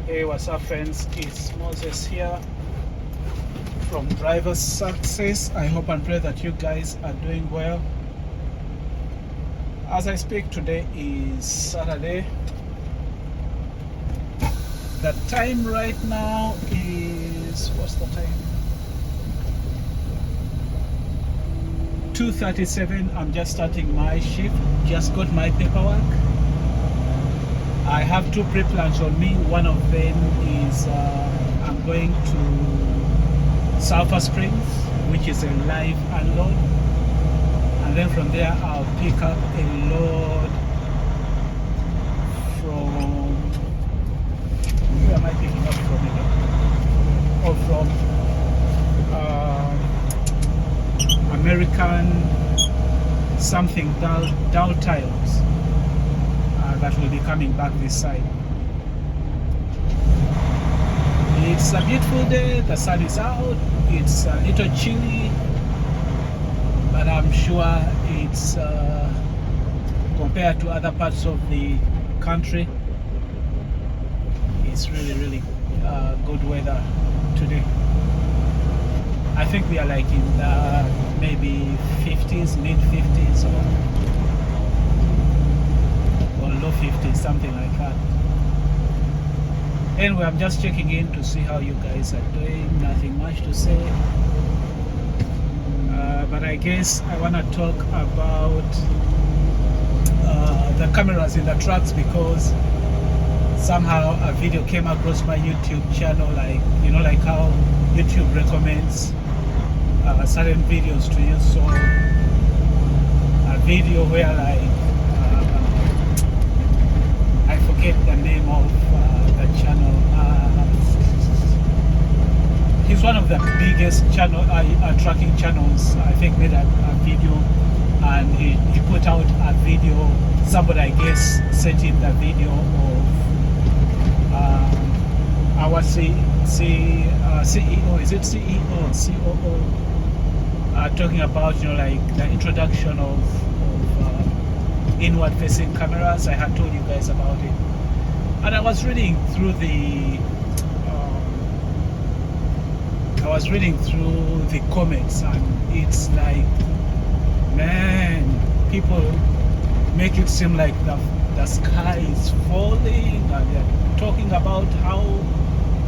Hey, what's up, friends? It's Moses here from Driver's Success. I hope and pray that you guys are doing well. As I speak, today is Saturday. The time right now is, what's the time? 2:37. I'm just starting my shift. Just got my paperwork. I have two pre-plans on me. One of them is I'm going to Sulphur Springs, which is a live unload, and then from there I'll pick up a load from, where am I picking up from again? Or from American something Dow Tiles. That will be coming back this side. It's a beautiful day, the sun is out, it's a little chilly, but I'm sure it's compared to other parts of the country, it's really good weather today. I think we are like in the maybe 50s, mid 50s, or low 50s, something like that. Anyway, I'm just checking in to see how you guys are doing. Nothing much to say, but I guess I want to talk about the cameras in the trucks, because somehow a video came across my YouTube channel, like how YouTube recommends certain videos to you. So a video where I forget the name of the channel. He's one of the biggest trucking channels. I think made a video, and he put out a video. Somebody, I guess, sent him the video of our CEO. Is it CEO or COO? Talking about like the introduction of inward-facing cameras. I had told you guys about it, and I was reading through the comments, and it's like, man, people make it seem like the sky is falling, and they're talking about how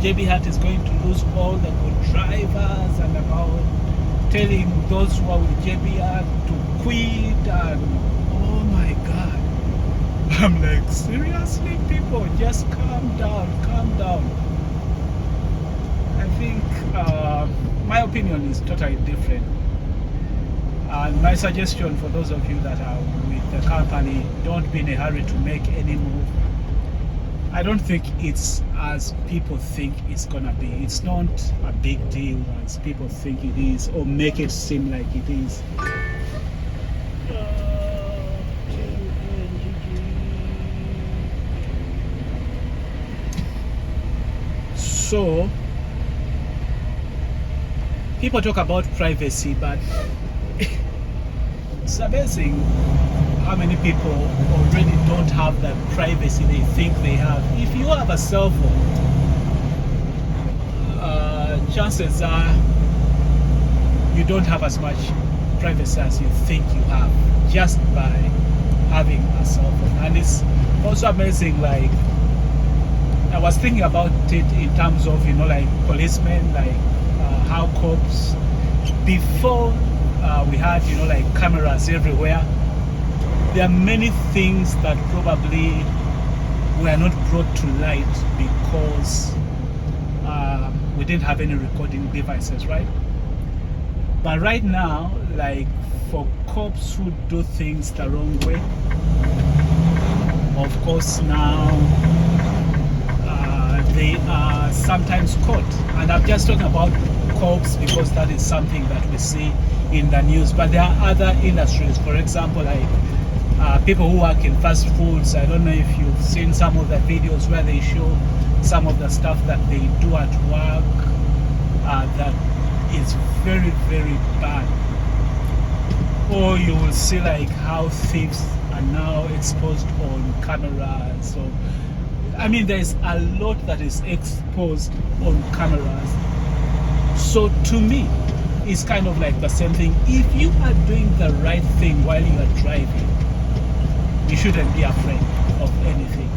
JB Hunt is going to lose all the good drivers, and about telling those who are with JB Hunt to quit, and oh my God. I'm like, seriously, people, just calm down. I think my opinion is totally different. And my suggestion for those of you that are with the company, don't be in a hurry to make any move. I don't think it's as people think it's gonna be. It's not a big deal as people think it is, or make it seem like it is. So people talk about privacy, but it's amazing how many people already don't have the privacy they think they have. If you have a cell phone, chances are you don't have as much privacy as you think you have, just by having a cell phone. And it's also amazing, like, I was thinking about it in terms of, like policemen, like how cops, before we had, like cameras everywhere, there are many things that probably were not brought to light because we didn't have any recording devices, right? But right now, like for cops who do things the wrong way, of course now they are sometimes caught. And I'm just talking about cops because that is something that we see in the news. But there are other industries, for example, like people who work in fast foods. I don't know if you've seen some of the videos where they show some of the stuff that they do at work that is very bad. Or you will see like how thieves are now exposed on camera. So I mean, there's a lot that is exposed on cameras. So to me, it's kind of like the same thing. If you are doing the right thing while you are driving, you shouldn't be afraid of anything.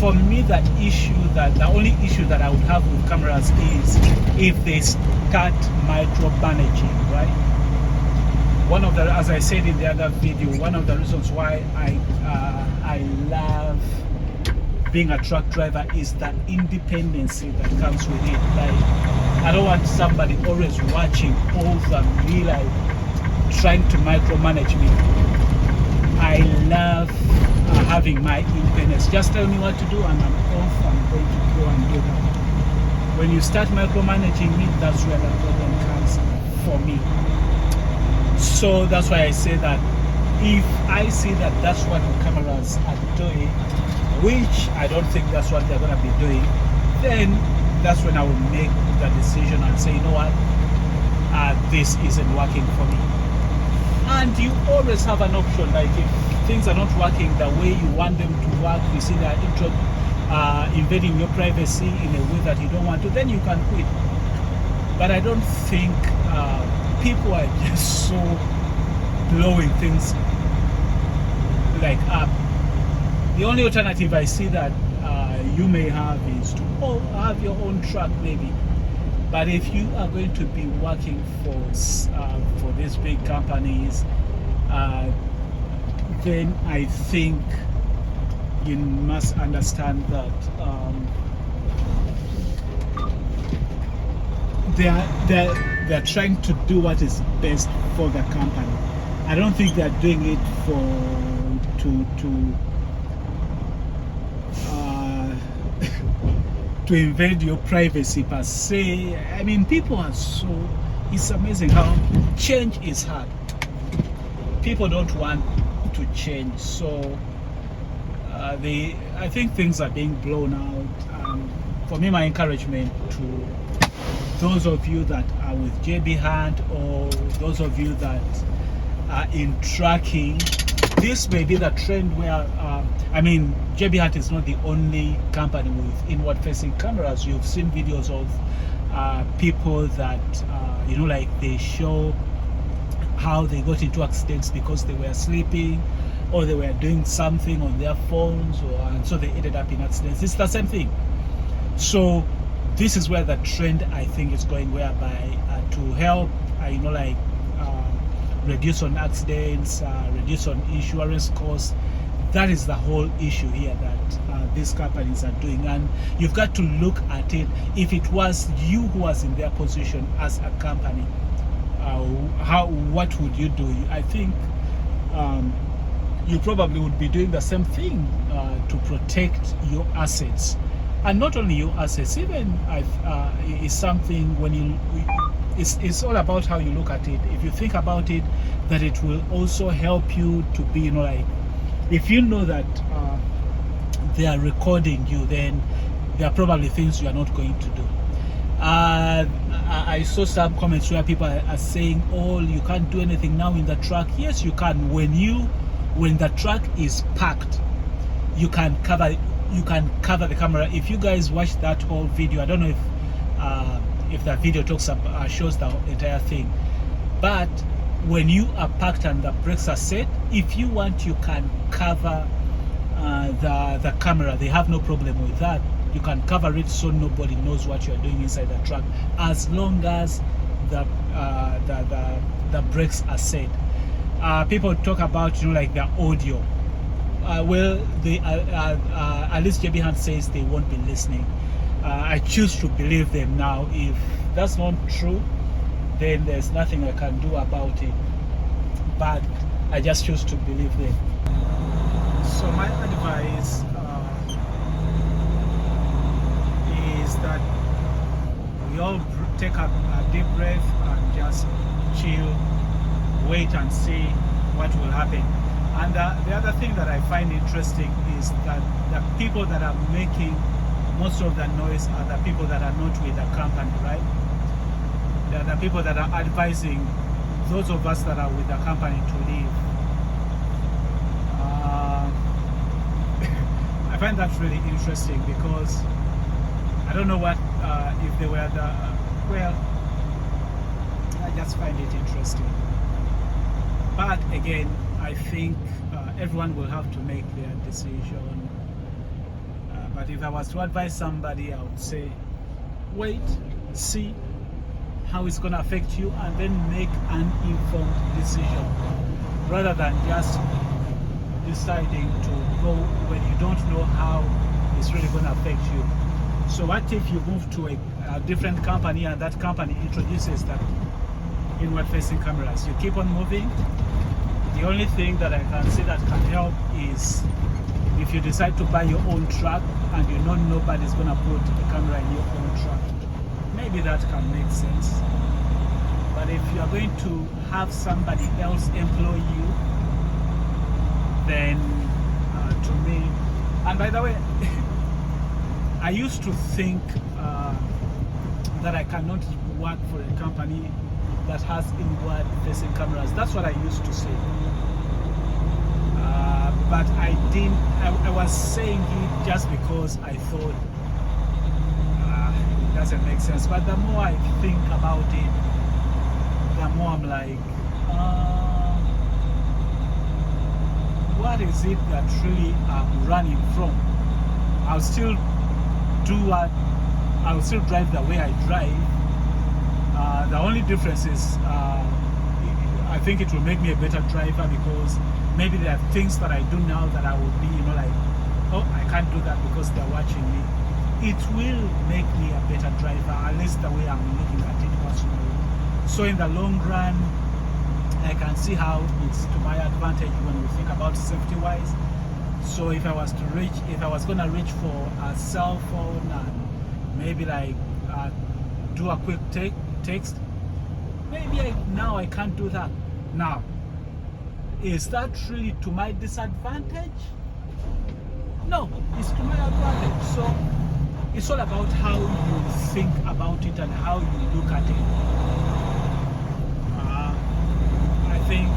For me, the only issue that I would have with cameras is if they start micromanaging, right? One of the, as I said in the other video, one of the reasons why I love being a truck driver is the independency that comes with it. Like, I don't want somebody always watching over me, like trying to micromanage me. I love having my independence. Just tell me what to do and I'm off. I'm going to go and do that. When you start micromanaging me, that's where the problem comes for me. So that's why I say that if I see that that's what the cameras are doing, which I don't think that's what they're going to be doing, then that's when I will make the decision and say, you know what, this isn't working for me. And you always have an option. Like if things are not working the way you want them to work, you see they're invading your privacy in a way that you don't want to, then you can quit. But I don't think people are just so blowing things like up. The only alternative I see that you may have is to have your own truck maybe. But if you are going to be working for these big companies, then I think you must understand that they're trying to do what is best for the company. I don't think they're doing it to invade your privacy per se. I mean, people are so, it's amazing how change is hard. People don't want to change, so I think things are being blown out. For me, my encouragement to those of you that are with JB Hunt or those of you that are in trucking, this may be the trend where I mean, JB Hunt is not the only company with inward-facing cameras. You've seen videos of people that you know, like they show how they got into accidents because they were sleeping or they were doing something on their phones, and so they ended up in accidents. It's the same thing. So this is where the trend, I think, is going, whereby to help you know, like reduce on accidents, reduce on insurance costs. That is the whole issue here that these companies are doing, and you've got to look at it. If it was you who was in their position as a company, what would you do? I think you probably would be doing the same thing to protect your assets, and not only your assets. Even is something when you. It's all about how you look at it. If you think about it, that it will also help you to be, you know, like, if you know that they are recording you, then there are probably things you are not going to do. I saw some comments where people are saying, oh, you can't do anything now in the truck. Yes, you can. When the truck is packed, you can cover the camera. If you guys watch that whole video, I don't know if that video shows the entire thing, but when you are packed and the brakes are set, if you want, you can cover the camera. They have no problem with that. You can cover it so nobody knows what you're doing inside the truck, as long as the brakes are set. People talk about, you know, like the audio. Well, at least JB Hunt says they won't be listening. I choose to believe them now. If that's not true, then there's nothing I can do about it. But I just choose to believe them. So my advice is that we all take a deep breath and just chill, wait and see what will happen. And the other thing that I find interesting is that the people that are making most of the noise are the people that are not with the company, right? They are the people that are advising those of us that are with the company to leave. find that really interesting because I don't know what if they were the well. I just find it interesting. But again, I think everyone will have to make their decision. But if I was to advise somebody, I would say, wait, see how it's going to affect you, and then make an informed decision rather than just deciding to go when you don't know how it's really going to affect you. So what if you move to a different company and that company introduces that inward facing cameras? You keep on moving. The only thing that I can see that can help is if you decide to buy your own truck and you know nobody's going to put a camera in your own truck. Maybe that can make sense. But if you are going to have somebody else employ you, then to me, and by the way, I used to think that I cannot work for a company that has inward facing cameras. That's what I used to say. But I didn't, I was saying it just because I thought it doesn't make sense. But the more I think about it, the more I'm like, what is it that really I'm running from? I'll still drive the way I drive. The only difference is I think it will make me a better driver because maybe there are things that I do now that I will be, like, oh, I can't do that because they're watching me. It will make me a better driver, at least the way I'm looking at it personally. So in the long run, I can see how it's to my advantage when we think about safety-wise. So if I was gonna reach for a cell phone and maybe like do a quick text, maybe now I can't do that. Now, is that really to my disadvantage? No, it's to my advantage. So it's all about how you think about it and how you look at it. I think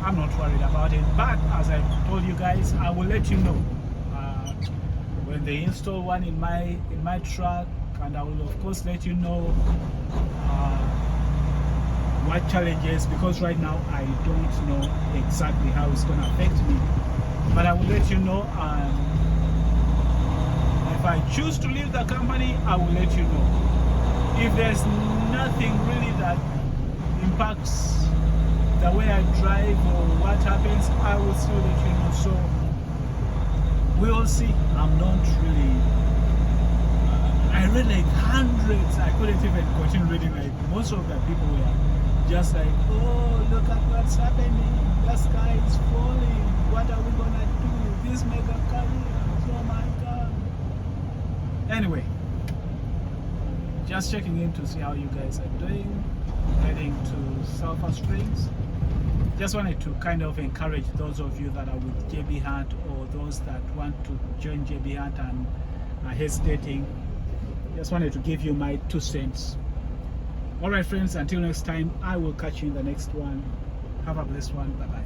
I'm not worried about it, but as I told you guys, I will let you know when they install one in my truck, and I will of course let you know what challenges, because right now I don't know exactly how it's going to affect me, but I will let you know. And if I choose to leave the company, I will let you know. If there's nothing really that impacts the way I drive or what happens, I will still let you know. So we will see. I'm not really I read like hundreds. I couldn't even continue reading. Like most of the people were just like, oh, look at what's happening, the sky is falling, what are we gonna do, these mega carriers, oh my god. Anyway, just checking in to see how you guys are doing, heading to Sulphur Springs. Just wanted to kind of encourage those of you that are with JB Hunt or those that want to join JB Hunt and are hesitating. Just wanted to give you my 2 cents. All right, friends, until next time, I will catch you in the next one. Have a blessed one. Bye-bye.